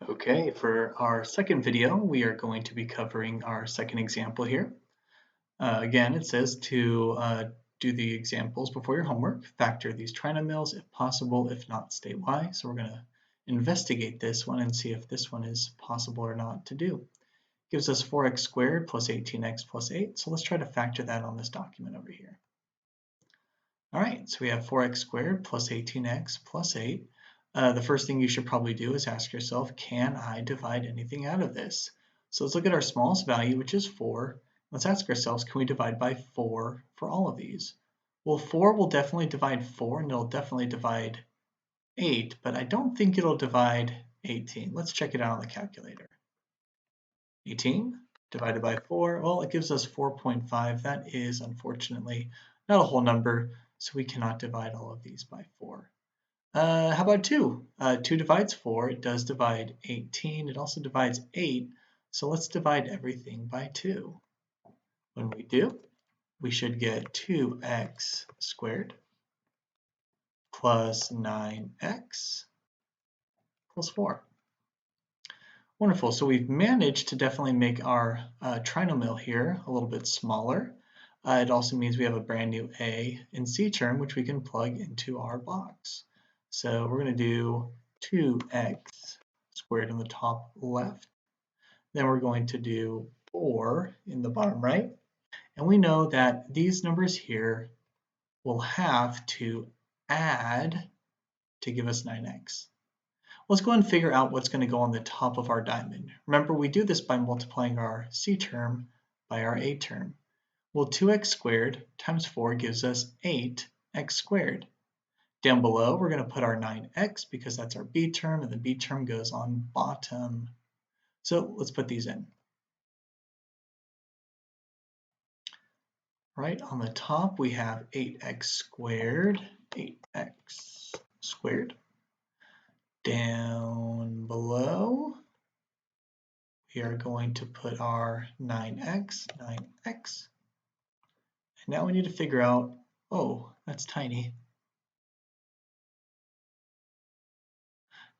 Okay, for our second video, we are going to be covering our second example here. Again, it says to do the examples before your homework, factor these trinomials if possible, if not state why. So we're going to investigate this one and see if this one is possible or not to do. It gives us 4x squared plus 18x plus 8. So let's try to factor that on this document over here. All right, so we have 4x squared plus 18x plus 8. The first thing you should probably do is ask yourself, can I divide anything out of this? So let's look at our smallest value, which is 4. Let's ask ourselves, can we divide by 4 for all of these? Well, 4 will definitely divide 4, and it'll definitely divide 8, but I don't think it'll divide 18. Let's check it out on the calculator. 18 divided by 4, well, it gives us 4.5. That is, unfortunately, not a whole number, so we cannot divide all of these by 4. How about 2? 2 divides 4. It does divide 18. It also divides 8. So let's divide everything by 2. When we do, we should get 2x squared plus 9x plus 4. Wonderful. So we've managed to definitely make our trinomial here a little bit smaller. It also means we have a brand new a and c term, which we can plug into our box. So we're going to do 2x squared in the top left. Then we're going to do 4 in the bottom right. And we know that these numbers here will have to add to give us 9x. Let's go and figure out what's going to go on the top of our diamond. Remember, we do this by multiplying our c term by our a term. Well, 2x squared times 4 gives us 8x squared. Down below, we're going to put our 9x because that's our b term, and the b term goes on bottom. So let's put these in. Right on the top, we have 8x squared, 8x squared. Down below, we are going to put our 9x. And now we need to figure out, oh, that's tiny.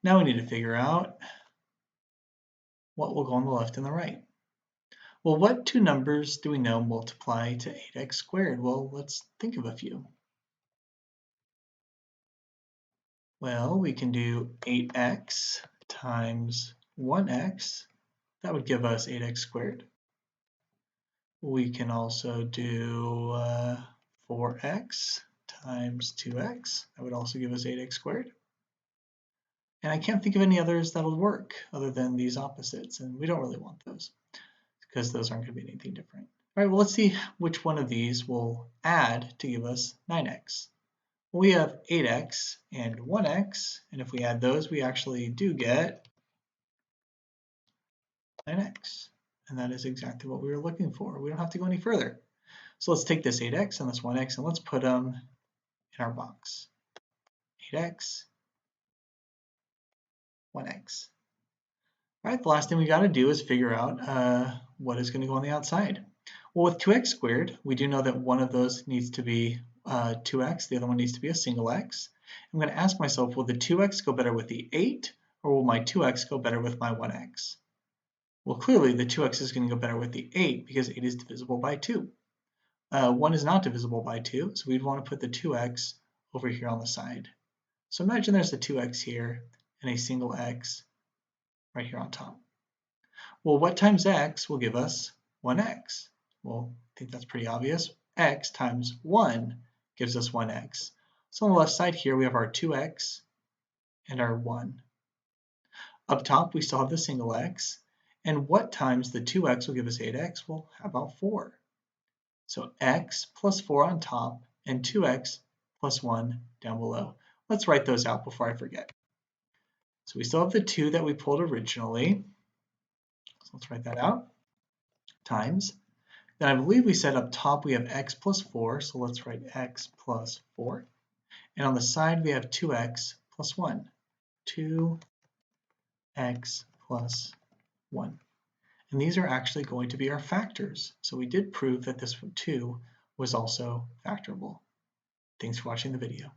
Now we need to figure out what will go on the left and the right. Well, what two numbers do we know multiply to 8x squared? Well, let's think of a few. Well, we can do 8x times 1x. That would give us 8x squared. We can also do 4x times 2x. That would also give us 8x squared. And I can't think of any others that'll work other than these opposites, and we don't really want those because those aren't going to be anything different. All right, well, let's see which one of these will add to give us 9x. Well, we have 8x and 1x, and if we add those, we actually do get 9x. And that is exactly what we were looking for. We don't have to go any further. So let's take this 8x and this 1x and let's put them in our box. 8x, 1x. All right, the last thing we got to do is figure out what is going to go on the outside. Well, with 2x squared, we do know that one of those needs to be 2x, the other one needs to be a single x. I'm going to ask myself, will the 2x go better with the 8, or will my 2x go better with my 1x? Well, clearly the 2x is going to go better with the 8 because 8 is divisible by 2. 1 is not divisible by 2, so we'd want to put the 2x over here on the side. So imagine there's a 2x here and a single x right here on top. Well, what times x will give us 1x? Well, I think that's pretty obvious. X times 1 gives us 1x. So on the left side here, we have our 2x and our 1. Up top, we still have the single x. And what times the 2x will give us 8x? Well, how about 4? So x plus 4 on top and 2x plus 1 down below. Let's write those out before I forget. So we still have the 2 that we pulled originally. So let's write that out. Times. Then I believe we said up top we have x plus 4, so let's write x plus 4. And on the side we have 2x plus 1. 2x plus 1. And these are actually going to be our factors. So we did prove that this 2 was also factorable. Thanks for watching the video.